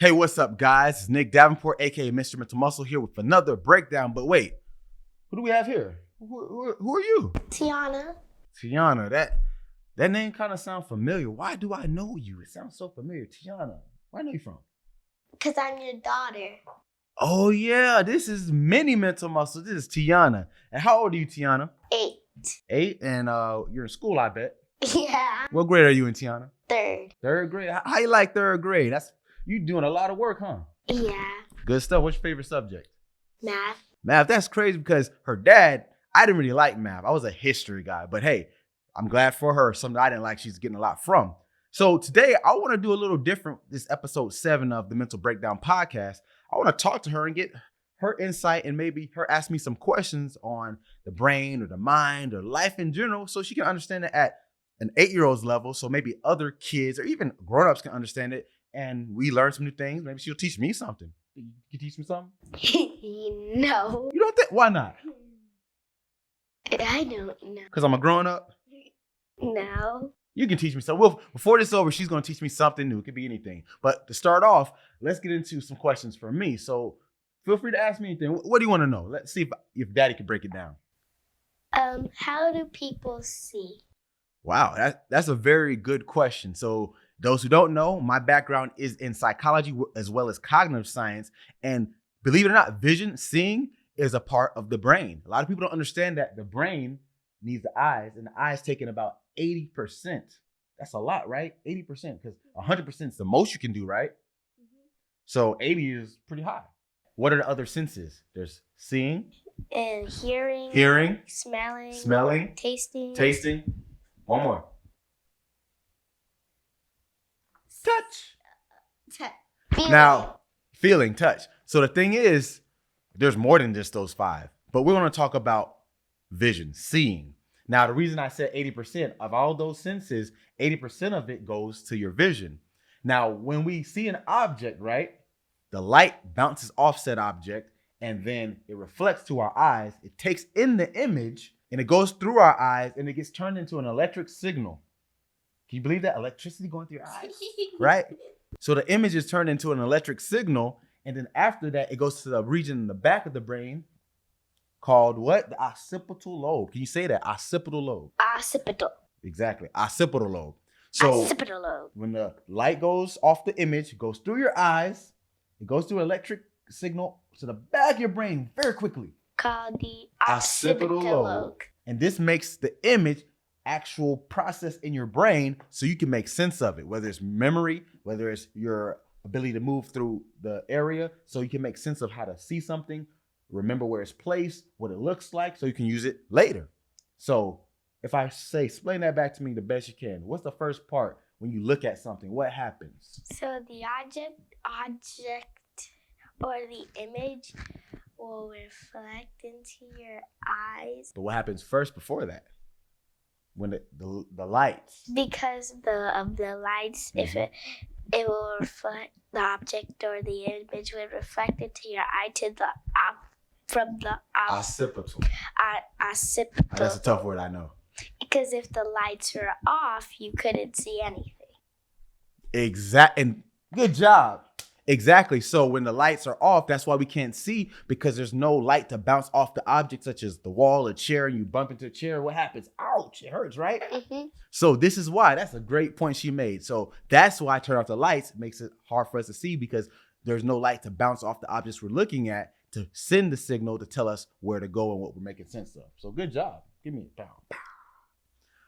Hey, what's up, guys? It's Nick Davenport, aka Mr. Mental Muscle, here with another breakdown. But wait, who do we have here? Who are you? Tiana. Tiana. That name kind of sounds familiar. Why do I know you? It sounds so familiar. Tiana. Where I know you from? Because I'm your daughter. Oh, yeah. This is Mini Mental Muscle. This is Tiana. And how old are you, Tiana? 8. 8? And you're in school, I bet. Yeah. What grade are you in, Tiana? 3rd. 3rd grade? How you like 3rd grade? You doing a lot of work, huh? Yeah. Good stuff. What's your favorite subject? Math. Math. That's crazy because her dad, I didn't really like math. I was a history guy. But hey, I'm glad for her. Something I didn't like, she's getting a lot from. So today, I want to do a little different. This episode 7 of the Mental Breakdown podcast. I want to talk to her and get her insight and maybe her ask me some questions on the brain or the mind or life in general so she can understand it at an 8-year-old's level. So maybe other kids or even grown-ups can understand it. And we learn some new things. Maybe she'll teach me something. You teach me something? No. You don't think? Why not? I don't know. Because I'm a grown up? No. You can teach me something. Well, before this is over, she's going to teach me something new. It could be anything. But to start off, let's get into some questions for me. So feel free to ask me anything. What do you want to know? Let's see if Daddy can break it down. How do people see? Wow, that's a very good question. So those who don't know, my background is in psychology as well as cognitive science. And believe it or not, vision, seeing is a part of the brain. A lot of people don't understand that the brain needs the eyes, and the eyes taking about 80%. That's a lot, right? 80%, because 100% is the most you can do, right? Mm-hmm. So 80 is pretty high. What are the other senses? There's seeing. And hearing. Hearing. Smelling. Tasting. One more. Touch. Feeling. Now, feeling, touch. So the thing is, there's more than just those 5. But we're going to talk about vision, seeing. Now, the reason I said 80% of all those senses, 80% of it goes to your vision. Now, when we see an object, right, the light bounces off said object, and then it reflects to our eyes. It takes in the image, and it goes through our eyes, and it gets turned into an electric signal. Can you believe that? Electricity going through your eyes, right? So the image is turned into an electric signal, and then after that, it goes to the region in the back of the brain called what? The occipital lobe. Can you say that? Occipital lobe. Occipital. Exactly. Occipital lobe. So Occipital lobe. When the light goes off the image, it goes through your eyes, it goes through an electric signal to the back of your brain very quickly. Called the occipital lobe. And this makes the image actual process in your brain so you can make sense of it, whether it's memory, whether it's your ability to move through the area so you can make sense of how to see something, remember where it's placed, what it looks like, so you can use it later. So if I say, explain that back to me the best you can. What's the first part when you look at something? What happens? So the object or the image will reflect into your eyes. But what happens first before that? When the lights. Because of the lights, if it will reflect the object or the image will reflect into your eye to the from the occipital. Occipital. That's a tough word, I know. Because if the lights were off, you couldn't see anything. And good job. Exactly. So when the lights are off, that's why we can't see, because there's no light to bounce off the object, such as the wall, a chair, and you bump into a chair. What happens? Ouch, it hurts, right? Mm-hmm. So this is why. That's a great point she made. So that's why I turn off the lights. It makes it hard for us to see because there's no light to bounce off the objects we're looking at to send the signal to tell us where to go and what we're making sense of. So good job. Give me a pound.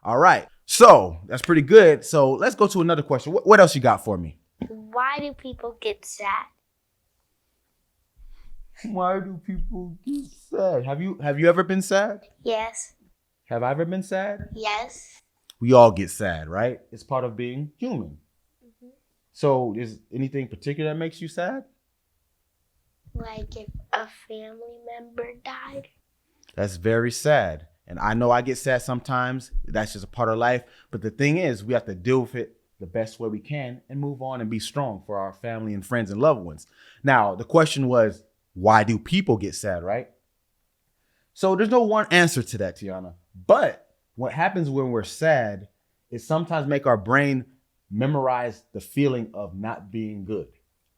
All right. So that's pretty good. So let's go to another question. What else you got for me? Why do people get sad? Why do people get sad? Have you ever been sad? Yes. Have I ever been sad? Yes. We all get sad, right? It's part of being human. Mm-hmm. So is anything particular that makes you sad? Like if a family member died. That's very sad. And I know I get sad sometimes. That's just a part of life. But the thing is, we have to deal with it the best way we can and move on and be strong for our family and friends and loved ones. Now, the question was, why do people get sad, right? So there's no one answer to that, Tiana. But what happens when we're sad is sometimes make our brain memorize the feeling of not being good.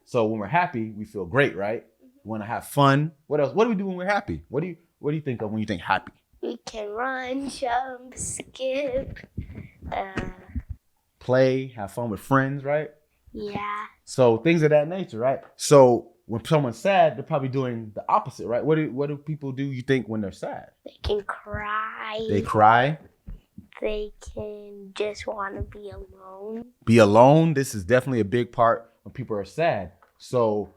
So when we're happy, we feel great, right? We want to have fun. What else? What do we do when we're happy? What do you think of when you think happy? We can run, jump, skip. Play, have fun with friends, right? Yeah. So things of that nature, right? So when someone's sad, they're probably doing the opposite, right? What do people do, you think, when they're sad? They can cry. They cry. They can just want to be alone. Be alone. This is definitely a big part when people are sad. So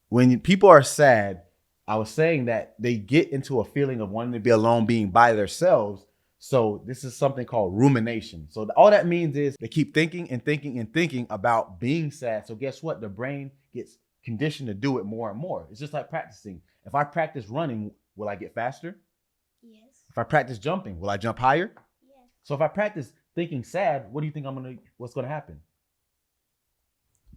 when people are sad, I was saying that they get into a feeling of wanting to be alone, being by themselves. So this is something called rumination. So all that means is they keep thinking and thinking and thinking about being sad. So guess what? The brain gets conditioned to do it more and more. It's just like practicing. If I practice running, will I get faster? Yes. If I practice jumping, will I jump higher? Yes. So if I practice thinking sad, what do you think what's going to happen?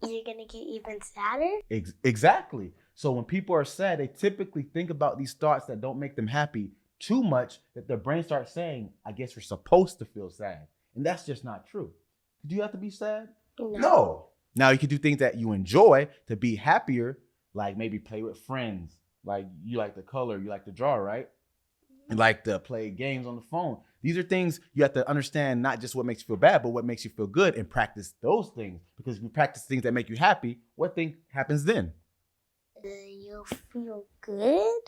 You're going to get even sadder? Exactly. So when people are sad, they typically think about these thoughts that don't make them happy too much that their brain starts saying, I guess we're supposed to feel sad. And that's just not true. Do you have to be sad? No. Now you can do things that you enjoy to be happier, like maybe play with friends. Like you like to color, you like to draw, right? You like to play games on the phone. These are things you have to understand, not just what makes you feel bad, but what makes you feel good, and practice those things. Because if you practice things that make you happy, what thing happens then? You'll feel good.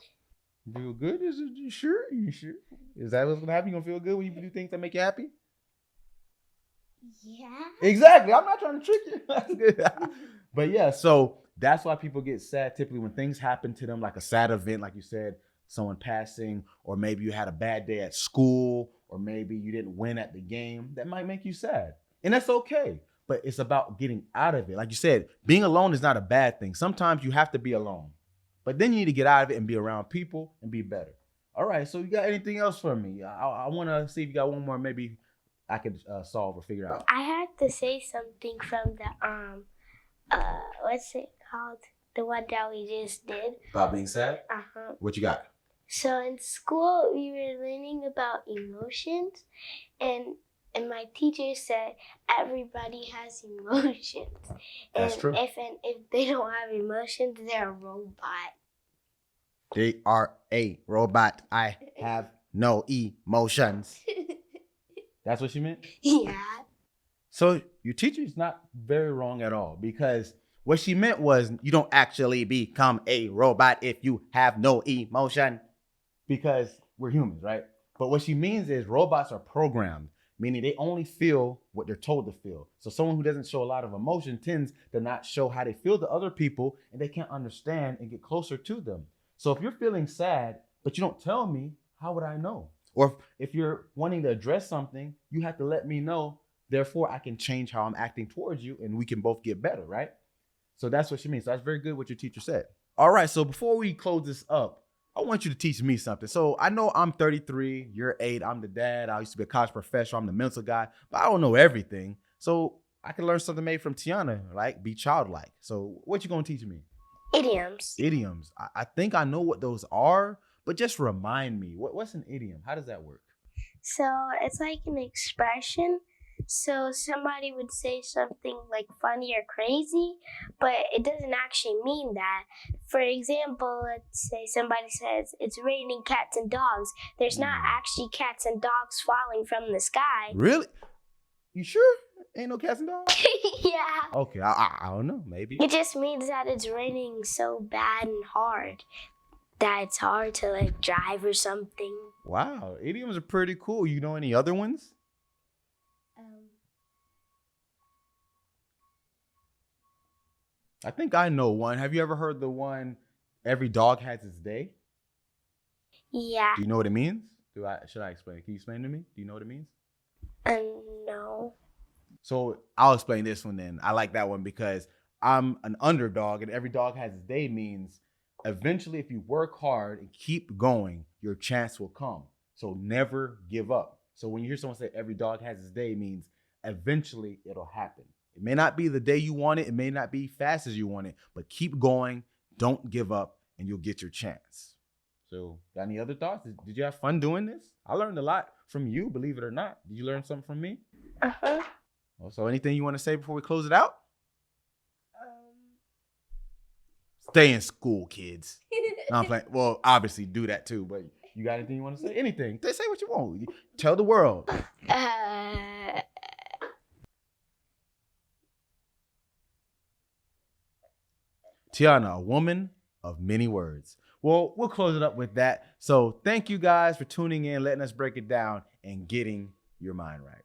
Feel good? You sure? You sure? Is that what's gonna happen? You gonna feel good when you do things that make you happy? Yeah. Exactly. I'm not trying to trick you. But yeah, so that's why people get sad typically when things happen to them, like a sad event, like you said, someone passing, or maybe you had a bad day at school, or maybe you didn't win at the game. That might make you sad. And that's okay. But it's about getting out of it. Like you said, being alone is not a bad thing. Sometimes you have to be alone. But then you need to get out of it and be around people and be better. All right, so you got anything else for me? I want to see if you got one more maybe I could solve or figure out. I had to say something from the, what's it called? The one that we just did. About being sad? Uh-huh. What you got? So in school, we were learning about emotions, and my teacher said everybody has emotions. That's and true. If they don't have emotions, they're a robot. They are a robot. I have no emotions. That's what she meant? Yeah. So your teacher is not very wrong at all, because what she meant was you don't actually become a robot if you have no emotion, because we're humans, right? But what she means is robots are programmed, meaning they only feel what they're told to feel. So someone who doesn't show a lot of emotion tends to not show how they feel to other people, and they can't understand and get closer to them. So if you're feeling sad, but you don't tell me, how would I know? Or if you're wanting to address something, you have to let me know. Therefore, I can change how I'm acting towards you, and we can both get better, right? So that's what she means. So that's very good what your teacher said. All right, so before we close this up, I want you to teach me something. So I know I'm 33, you're 8, I'm the dad. I used to be a college professor, I'm the mental guy, but I don't know everything. So I can learn something maybe from Tiana, like be childlike. So what you gonna teach me? Idioms. Idioms. I think I know what those are, but just remind me. What's an idiom? How does that work? So it's like an expression. So somebody would say something like funny or crazy, but it doesn't actually mean that. For example, let's say somebody says it's raining cats and dogs. There's not actually cats and dogs falling from the sky. Really? You sure? Ain't no cats and dogs? Yeah. Okay, I don't know. Maybe. It just means that it's raining so bad and hard that it's hard to like drive or something. Wow, idioms are pretty cool. You know any other ones? I think I know one. Have you ever heard the one, every dog has its day? Yeah. Do you know what it means? Should I explain? Can you explain to me? Do you know what it means? No. So I'll explain this one then. I like that one because I'm an underdog, and every dog has its day means eventually if you work hard and keep going, your chance will come. So never give up. So when you hear someone say every dog has its day, means eventually it'll happen. It may not be the day you want it. It may not be fast as you want it, but keep going. Don't give up, and you'll get your chance. So got any other thoughts? Did you have fun doing this? I learned a lot from you, believe it or not. Did you learn something from me? Uh-huh. So anything you want to say before we close it out? Stay in school, kids. No, I'm playing. Well, obviously do that too, but you got anything you want to say? Anything. Say what you want. Tell the world. Tiana, a woman of many words. Well, we'll close it up with that. So thank you guys for tuning in, letting us break it down, and getting your mind right.